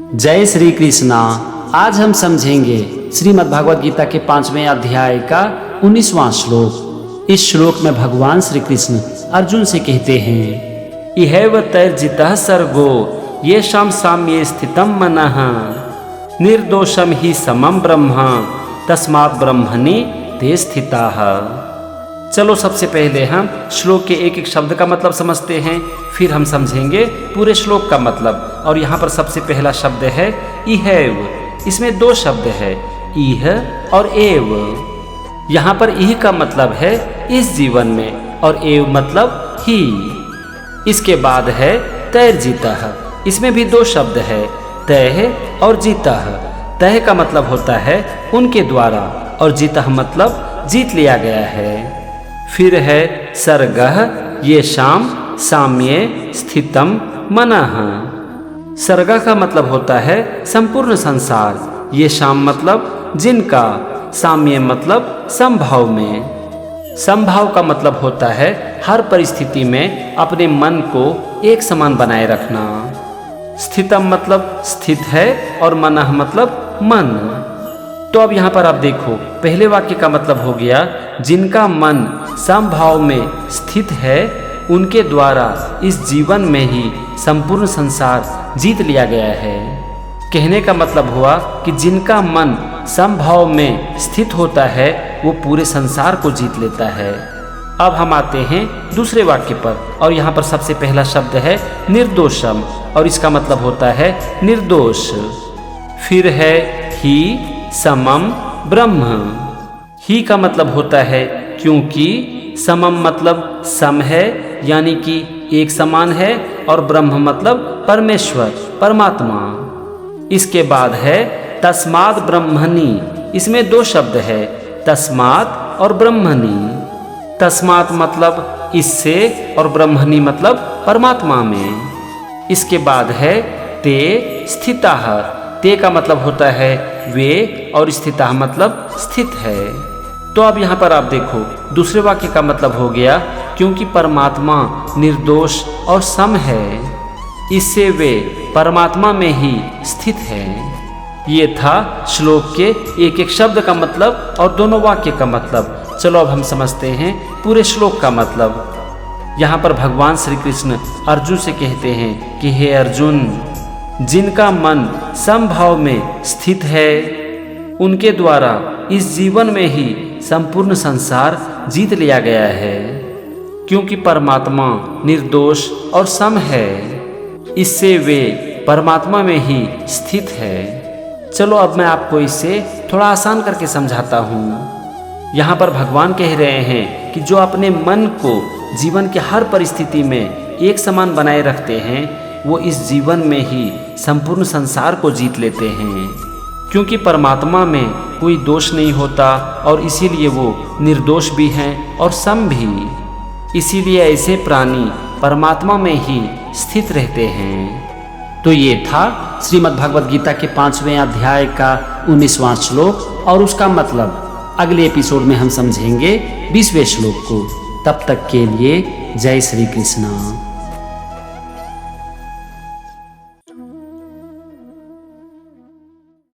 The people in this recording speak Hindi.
जय श्री कृष्णा। आज हम समझेंगे श्रीमद् भागवत गीता के 5वें अध्याय का 19वां श्लोक। इस श्लोक में भगवान श्री कृष्ण अर्जुन से कहते हैं, इहैव तैर्जितः सर्गो येषां साम्ये स्थितं मनः निर्दोषं हि समं ब्रह्म तस्मात् ब्रह्मणि ते स्थिताः। चलो सबसे पहले हम श्लोक के एक एक शब्द का मतलब समझते हैं, फिर हम समझेंगे पूरे श्लोक का मतलब। और यहाँ पर सबसे पहला शब्द है इहैव। इसमें दो शब्द है, इह और एव। यहाँ पर इह का मतलब है इस जीवन में और एव मतलब ही। इसके बाद है तैर्जितः। इसमें भी दो शब्द है, तैः और जितः। तैः का मतलब होता है उनके द्वारा और जितः मतलब जीत लिया गया है। फिर है सर्गः येषां साम्ये स्थितं मनः। सर्ग का मतलब होता है संपूर्ण संसार, येषां मतलब जिनका, साम्य मतलब समभाव में। समभाव का मतलब होता है हर परिस्थिति में अपने मन को एक समान बनाए रखना। स्थितम मतलब स्थित है और मनः मतलब मन। तो अब यहाँ पर आप देखो, पहले वाक्य का मतलब हो गया जिनका मन समभाव में स्थित है उनके द्वारा इस जीवन में ही संपूर्ण संसार जीत लिया गया है। कहने का मतलब हुआ कि जिनका मन समभाव में स्थित होता है वो पूरे संसार को जीत लेता है। अब हम आते हैं दूसरे वाक्य पर और यहाँ पर सबसे पहला शब्द है निर्दोषम और इसका मतलब होता है निर्दोष। फिर है ही समम ब्रह्म। ही का मतलब होता है क्योंकि, समम मतलब सम है यानी कि एक समान है, और ब्रह्म मतलब परमेश्वर परमात्मा। इसके बाद है तस्मात् ब्रह्मणि। इसमें दो शब्द है, तस्मात् और ब्रह्मणि। तस्मात् मतलब इससे और ब्रह्मणि मतलब परमात्मा में। इसके बाद है ते स्थिताः। ते का मतलब होता है वे और स्थिताः मतलब स्थित है। तो अब यहाँ पर आप देखो, दूसरे वाक्य का मतलब हो गया क्योंकि परमात्मा निर्दोष और सम है, इससे वे परमात्मा में ही स्थित है। ये था श्लोक के एक एक शब्द का मतलब और दोनों वाक्य का मतलब। चलो अब हम समझते हैं पूरे श्लोक का मतलब। यहाँ पर भगवान श्री कृष्ण अर्जुन से कहते हैं कि हे अर्जुन, जिनका मन समभाव में स्थित है उनके द्वारा इस जीवन में ही संपूर्ण संसार जीत लिया गया है, क्योंकि परमात्मा निर्दोष और सम है, इससे वे परमात्मा में ही स्थित है। चलो अब मैं आपको इसे थोड़ा आसान करके समझाता हूँ। यहाँ पर भगवान कह रहे हैं कि जो अपने मन को जीवन के हर परिस्थिति में एक समान बनाए रखते हैं वो इस जीवन में ही संपूर्ण संसार को जीत लेते हैं, क्योंकि परमात्मा में कोई दोष नहीं होता और इसीलिए वो निर्दोष भी हैं और सम भी। इसीलिए ऐसे प्राणी परमात्मा में ही स्थित रहते हैं। तो ये था श्रीमद् भागवत गीता के 5वें अध्याय का 19वां श्लोक और उसका मतलब। अगले एपिसोड में हम समझेंगे 20वें श्लोक को। तब तक के लिए जय श्री कृष्ण।